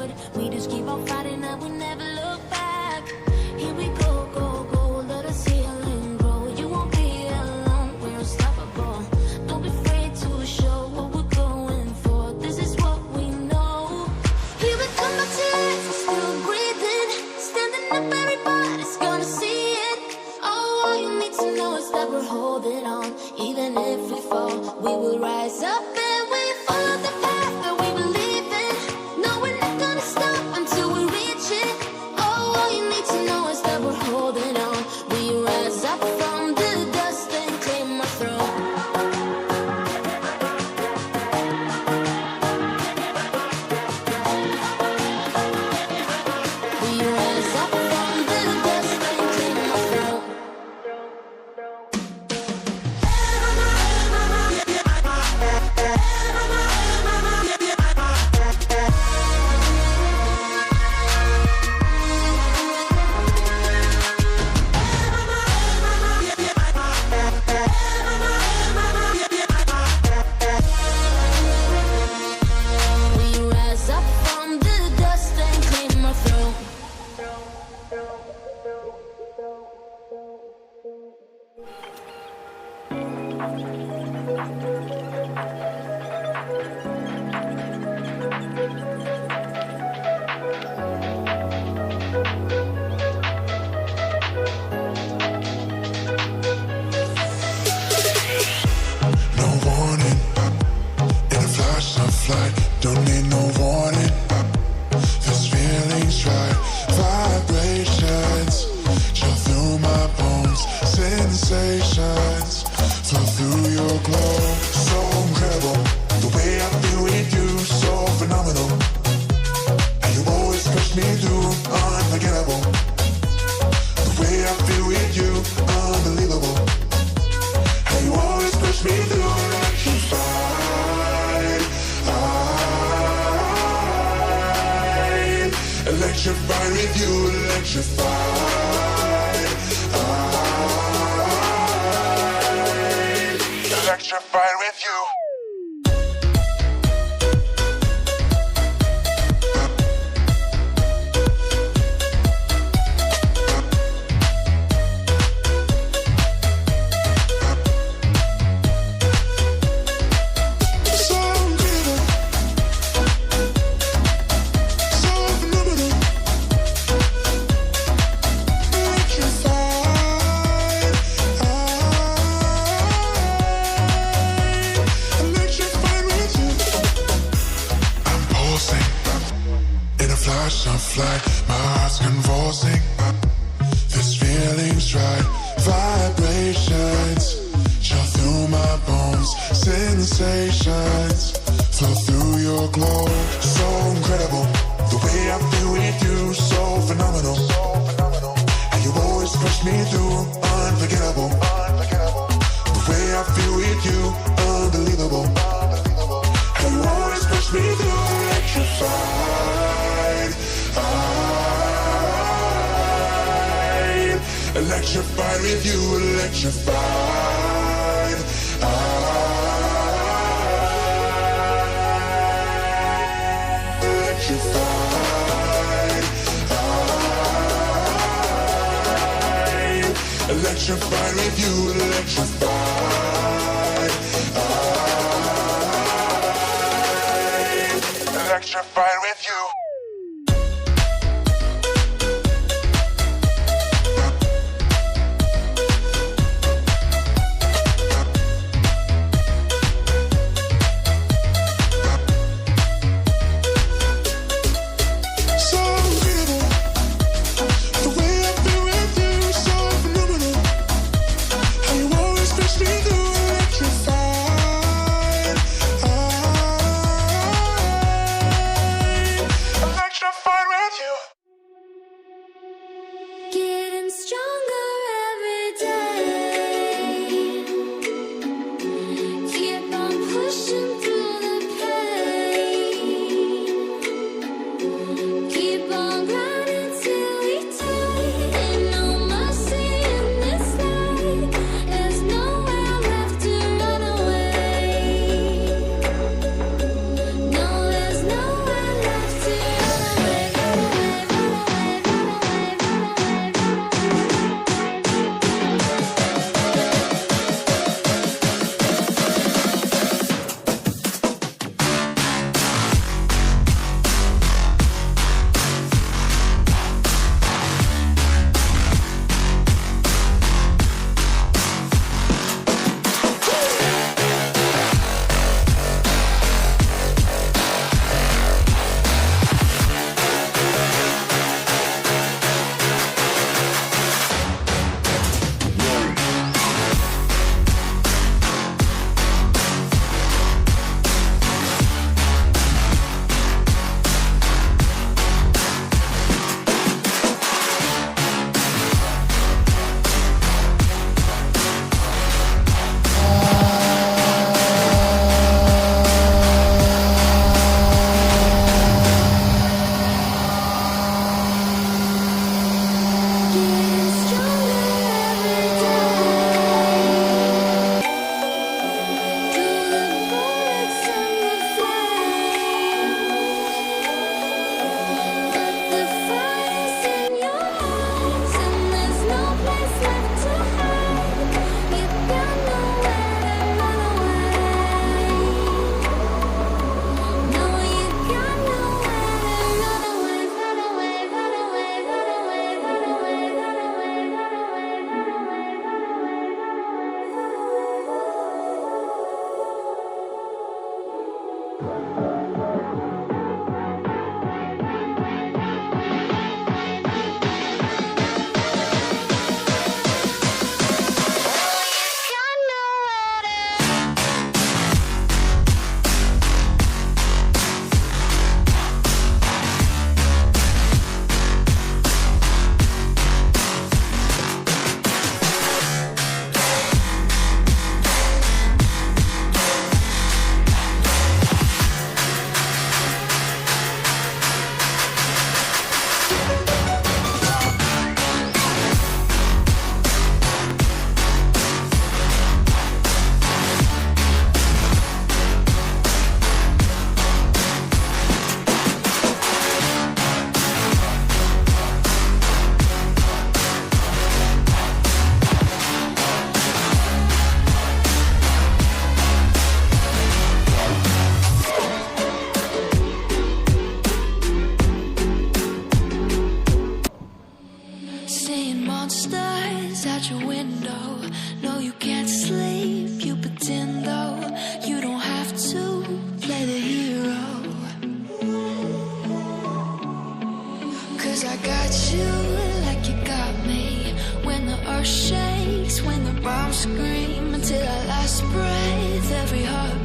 good. We just keep on fighting and we never look back. Here we go, go, go, let us heal and grow. You won't be alone, we're unstoppable. Don't be afraid to show what we're going for. This is what we know. Here we come back to life, we're still breathing. Standing up, everybody's gonna see it. Oh, all you need to know is that we're holding on. Even if we fall, we will rise up and we follow the path that we believe in. No, we're not gonna stop until we reach it. Oh, all you need to know is that we're holding on. We rise up from the dust and claim our throne. We rise up from the dust and claim our throne. We rise up from the dust and claim our throne. No warning, in a flash of light, don't need no warning. This feeling's right, vibrations chill through my bones, sensations flow through your glow. So incredible, the way I feel with you, so phenomenal. And you always push me through, unforgettable. The way I feel with you, unbelievable. And you always push me through, electrified. Electrified with you, electrified. Electrified with you. So incredible, so phenomenal. Electrified, electrified with you. I'm pulsing in a flash of light. My heart's convulsing. This feeling's right. Vibrations chill through my bones. Sensations flow through your glow. So incredible, the way I feel with you, so phenomenal. And you always push me through, unforgettable. The way I feel with you, unbelievable. And you always push me through, electrified. Electrified with you, electrified. Electrified. Electrified with you, electrified. Electrified with you. So incredible, the way I feel with you, so phenomenal. And you always push me through, electrified. Seeing monsters out your window. No, you can't sleep, you pretend though. You don't have to play the hero. 'Cause I got you like you got me. When the earth shakes, when the bombs scream, until our last breath, every heart